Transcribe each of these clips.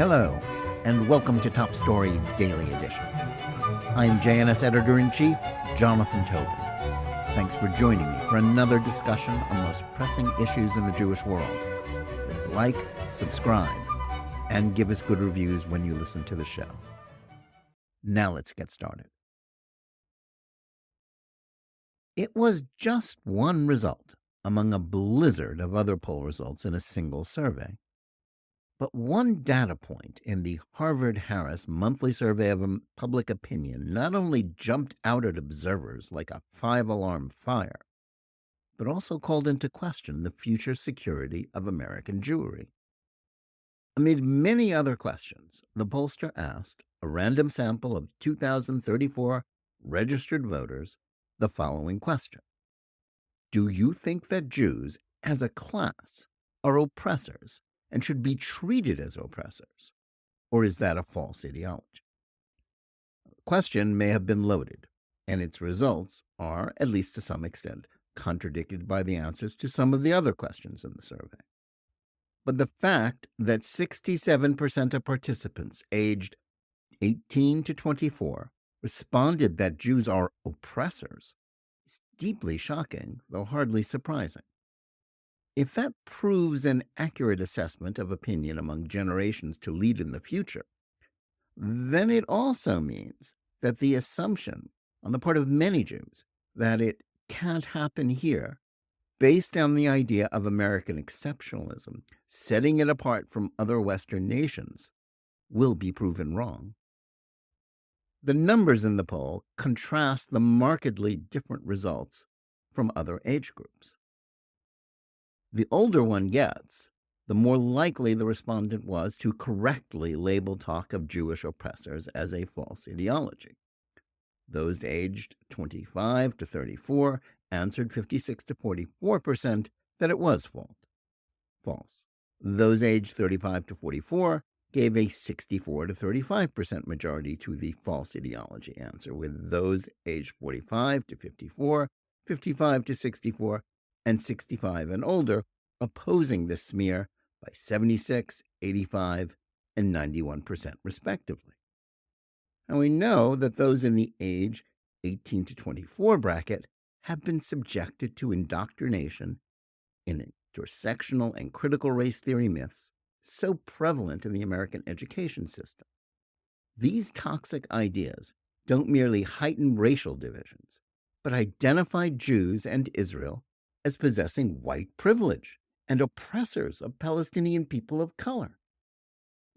Hello, and welcome to Top Story Daily Edition. I'm JNS Editor-in-Chief, Jonathan Tobin. Thanks for joining me for another discussion on the most pressing issues in the Jewish world. Please like, subscribe, and give us good reviews when you listen to the show. Now let's get started. It was just one result among a blizzard of other poll results in a single survey. But one data point in the Harvard-Harris monthly survey of public opinion not only jumped out at observers like a five-alarm fire, but also called into question the future security of American Jewry. Amid many other questions, the pollster asked a random sample of 2,034 registered voters the following question: do you think that Jews, as a class, are oppressors and should be treated as oppressors, or is that a false ideology? The question may have been loaded, and its results are, at least to some extent, contradicted by the answers to some of the other questions in the survey. But the fact that 67% of participants aged 18 to 24 responded that Jews are oppressors is deeply shocking, though hardly surprising. If that proves an accurate assessment of opinion among generations to lead in the future, then it also means that the assumption on the part of many Jews that it can't happen here, based on the idea of American exceptionalism, setting it apart from other Western nations, will be proven wrong. The numbers in the poll contrast the markedly different results from other age groups. The older one gets, the more likely the respondent was to correctly label talk of Jewish oppressors as a false ideology. Those aged 25 to 34 answered 56 to 44% that it was false. Those aged 35 to 44 gave a 64 to 35% majority to the false ideology answer, with those aged 45 to 54, 55 to 64, and 65 and older opposing the smear by 76, 85, and 91% respectively. And we know that those in the age 18 to 24 bracket have been subjected to indoctrination in intersectional and critical race theory myths so prevalent in the American education system. These toxic ideas don't merely heighten racial divisions, but identify Jews and Israel as possessing white privilege and oppressors of Palestinian people of color.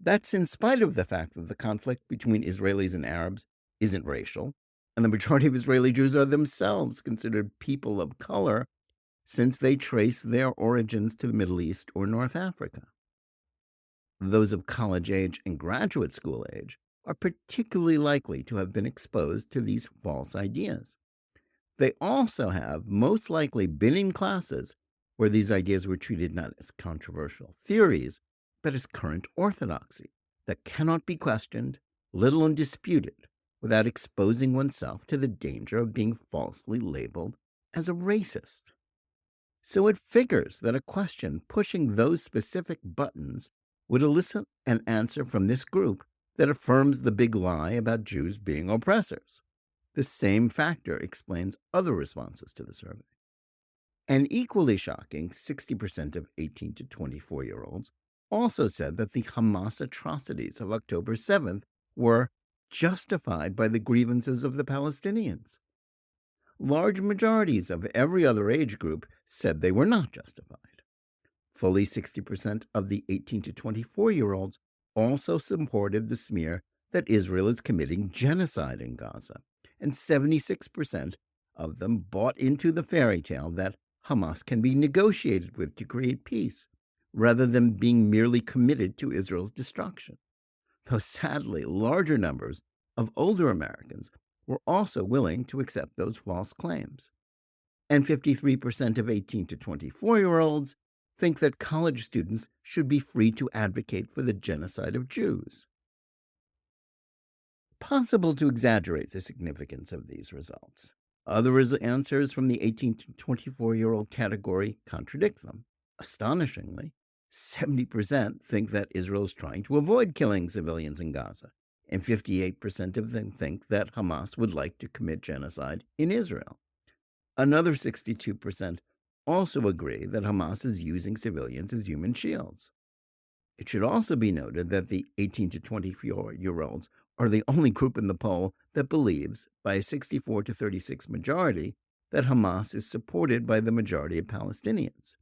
That's in spite of the fact that the conflict between Israelis and Arabs isn't racial, and the majority of Israeli Jews are themselves considered people of color since they trace their origins to the Middle East or North Africa. Those of college age and graduate school age are particularly likely to have been exposed to these false ideas. They also have most likely been in classes where these ideas were treated not as controversial theories, but as current orthodoxy that cannot be questioned, let alone disputed, without exposing oneself to the danger of being falsely labeled as a racist. So it figures that a question pushing those specific buttons would elicit an answer from this group that affirms the big lie about Jews being oppressors. The same factor explains other responses to the survey. And equally shocking, 60% of 18 to 24-year-olds also said that the Hamas atrocities of October 7th were justified by the grievances of the Palestinians. Large majorities of every other age group said they were not justified. Fully 60% of the 18 to 24-year-olds also supported the smear that Israel is committing genocide in Gaza, and 76% of them bought into the fairy tale that Hamas can be negotiated with to create peace, rather than being merely committed to Israel's destruction. Though sadly, larger numbers of older Americans were also willing to accept those false claims. And 53% of 18 to 24-year-olds think that college students should be free to advocate for the genocide of Jews. Possible to exaggerate the significance of these results. Other answers from the 18 to 24-year-old category contradict them. Astonishingly, 70% think that Israel is trying to avoid killing civilians in Gaza, and 58% of them think that Hamas would like to commit genocide in Israel. Another 62% also agree that Hamas is using civilians as human shields. It should also be noted that the 18 to 24-year-olds are the only group in the poll that believes, by a 64 to 36 majority, that Hamas is supported by the majority of Palestinians.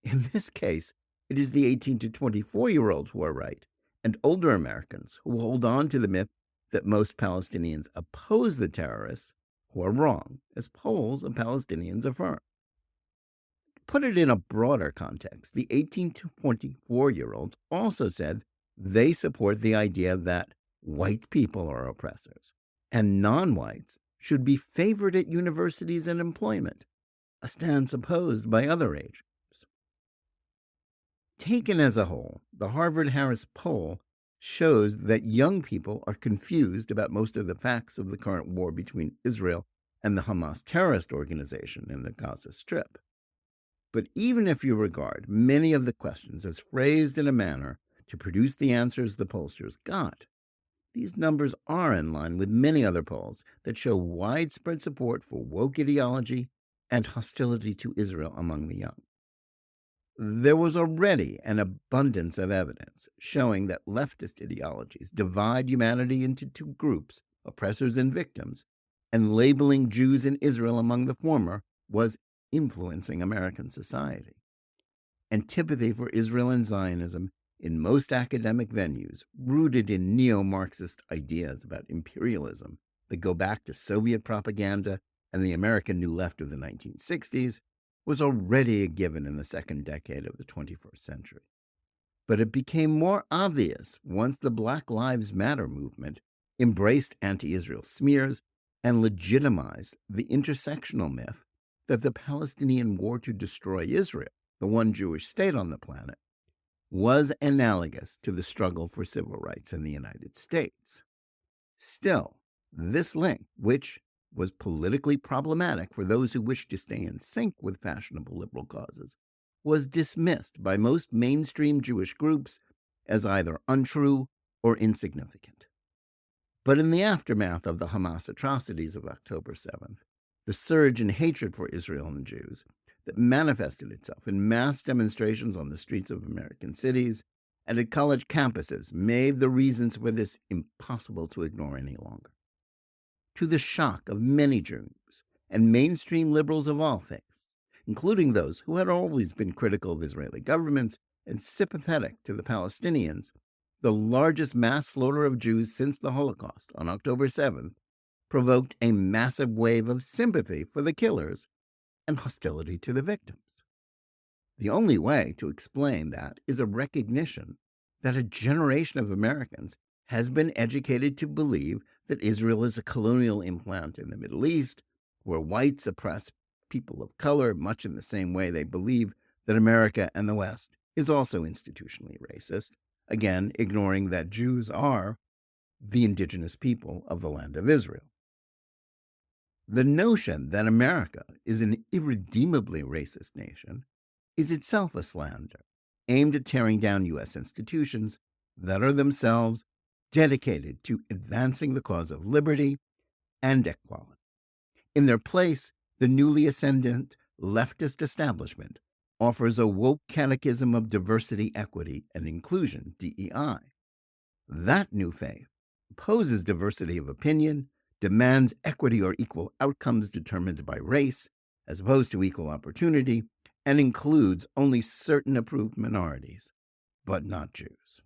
In this case, it is the 18 to 24-year-olds who are right, and older Americans who hold on to the myth that most Palestinians oppose the terrorists who are wrong, as polls of Palestinians affirm. Put it in a broader context, the 18 to 24-year-olds also said they support the idea that white people are oppressors and non-whites should be favored at universities and employment, a stance opposed by other age groups. Taken as a whole, the Harvard-Harris poll shows that young people are confused about most of the facts of the current war between Israel and the Hamas terrorist organization in the Gaza Strip. But even if you regard many of the questions as phrased in a manner to produce the answers the pollsters got, these numbers are in line with many other polls that show widespread support for woke ideology and hostility to Israel among the young. There was already an abundance of evidence showing that leftist ideologies divide humanity into two groups, oppressors and victims, and labeling Jews in Israel among the former was influencing American society. Antipathy for Israel and Zionism in most academic venues, rooted in neo-Marxist ideas about imperialism that go back to Soviet propaganda and the American New Left of the 1960s, was already a given in the second decade of the 21st century. But it became more obvious once the Black Lives Matter movement embraced anti-Israel smears and legitimized the intersectional myth that the Palestinian war to destroy Israel, the one Jewish state on the planet, was analogous to the struggle for civil rights in the United States. Still, this link, which was politically problematic for those who wished to stay in sync with fashionable liberal causes, was dismissed by most mainstream Jewish groups as either untrue or insignificant. But in the aftermath of the Hamas atrocities of October 7th, the surge in hatred for Israel and Jews that manifested itself in mass demonstrations on the streets of American cities and at college campuses made the reasons for this impossible to ignore any longer. To the shock of many Jews and mainstream liberals of all faiths, including those who had always been critical of Israeli governments and sympathetic to the Palestinians, the largest mass slaughter of Jews since the Holocaust on October 7th provoked a massive wave of sympathy for the killers and hostility to the victims. The only way to explain that is a recognition that a generation of Americans has been educated to believe that Israel is a colonial implant in the Middle East, where whites oppress people of color much in the same way they believe that America and the West is also institutionally racist, again ignoring that Jews are the indigenous people of the land of Israel. The notion that America is an irredeemably racist nation is itself a slander aimed at tearing down U.S. institutions that are themselves dedicated to advancing the cause of liberty and equality. In their place, the newly ascendant leftist establishment offers a woke catechism of diversity, equity, and inclusion, DEI. That new faith opposes diversity of opinion, demands equity or equal outcomes determined by race, as opposed to equal opportunity, and includes only certain approved minorities, but not Jews.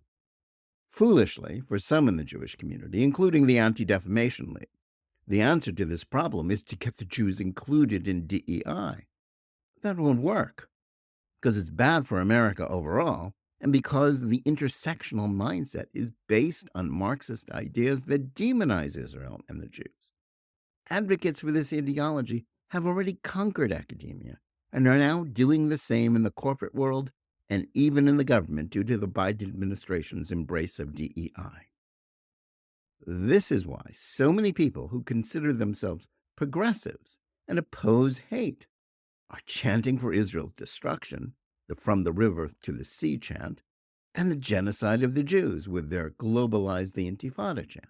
Foolishly, for some in the Jewish community, including the Anti-Defamation League, the answer to this problem is to get the Jews included in DEI. That won't work, because it's bad for America overall, and because the intersectional mindset is based on Marxist ideas that demonize Israel and the Jews. Advocates for this ideology have already conquered academia and are now doing the same in the corporate world and even in the government due to the Biden administration's embrace of DEI. This is why so many people who consider themselves progressives and oppose hate are chanting for Israel's destruction, the From the River to the Sea chant, and the genocide of the Jews with their Globalize the Intifada chant.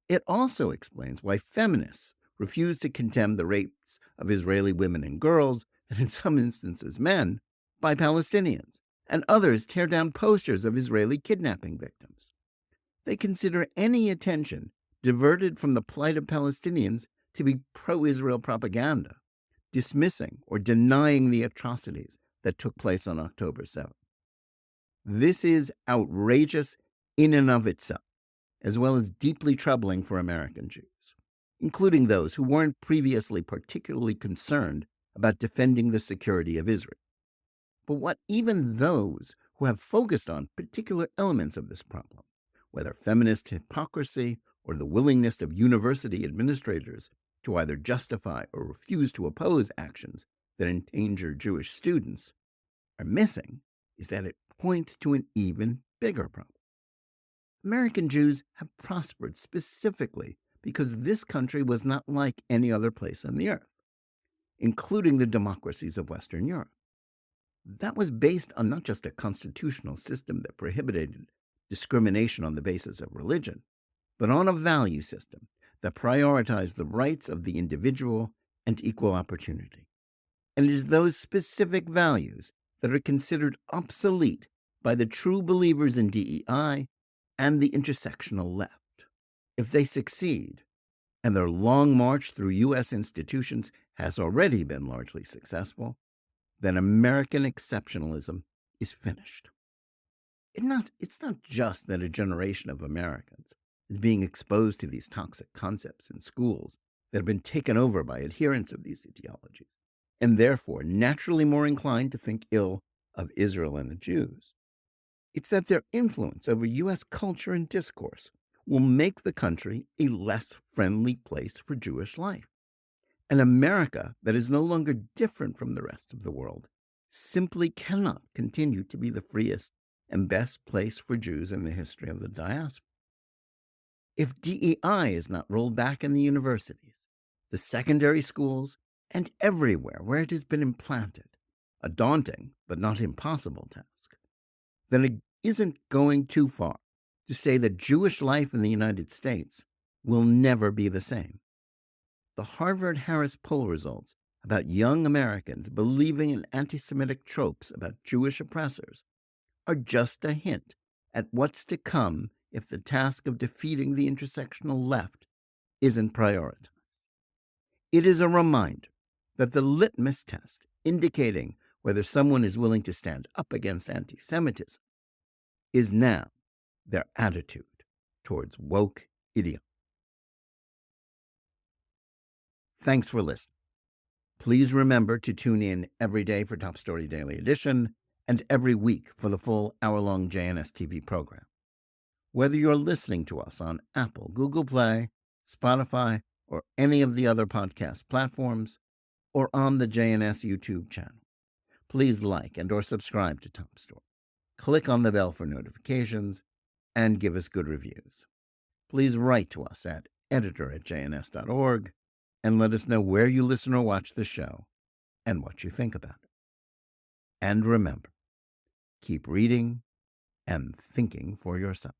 It also explains why feminists refuse to condemn the rapes of Israeli women and girls, and in some instances men, by Palestinians, and others tear down posters of Israeli kidnapping victims. They consider any attention diverted from the plight of Palestinians to be pro-Israel propaganda, dismissing or denying the atrocities that took place on October 7th. This is outrageous in and of itself, as well as deeply troubling for American Jews, including those who weren't previously particularly concerned about defending the security of Israel. But what even those who have focused on particular elements of this problem, whether feminist hypocrisy or the willingness of university administrators to either justify or refuse to oppose actions that endanger Jewish students, are missing, is that it points to an even bigger problem. American Jews have prospered specifically because this country was not like any other place on the earth, including the democracies of Western Europe. That was based on not just a constitutional system that prohibited discrimination on the basis of religion, but on a value system that prioritized the rights of the individual and equal opportunity. And it is those specific values that are considered obsolete by the true believers in DEI and the intersectional left. If they succeed, and their long march through U.S. institutions has already been largely successful, then American exceptionalism is finished. It's not just that a generation of Americans is being exposed to these toxic concepts in schools that have been taken over by adherents of these ideologies, and therefore naturally more inclined to think ill of Israel and the Jews. It's that their influence over U.S. culture and discourse will make the country a less friendly place for Jewish life. An America that is no longer different from the rest of the world simply cannot continue to be the freest and best place for Jews in the history of the diaspora. If DEI is not rolled back in the universities, the secondary schools, and everywhere where it has been implanted, a daunting but not impossible task, then it isn't going too far to say that Jewish life in the United States will never be the same. The Harvard-Harris poll results about young Americans believing in anti-Semitic tropes about Jewish oppressors are just a hint at what's to come if the task of defeating the intersectional left isn't prioritized. It is a reminder that the litmus test indicating whether someone is willing to stand up against anti-Semitism is now their attitude towards woke ideology. Thanks for listening. Please remember to tune in every day for Top Story Daily Edition and every week for the full hour-long JNS TV program. Whether you're listening to us on Apple, Google Play, Spotify, or any of the other podcast platforms, or on the JNS YouTube channel, please like and or subscribe to Top Story. Click on the bell for notifications and give us good reviews. Please write to us at editor@jns.org and let us know where you listen or watch the show and what you think about it. And remember, keep reading and thinking for yourself.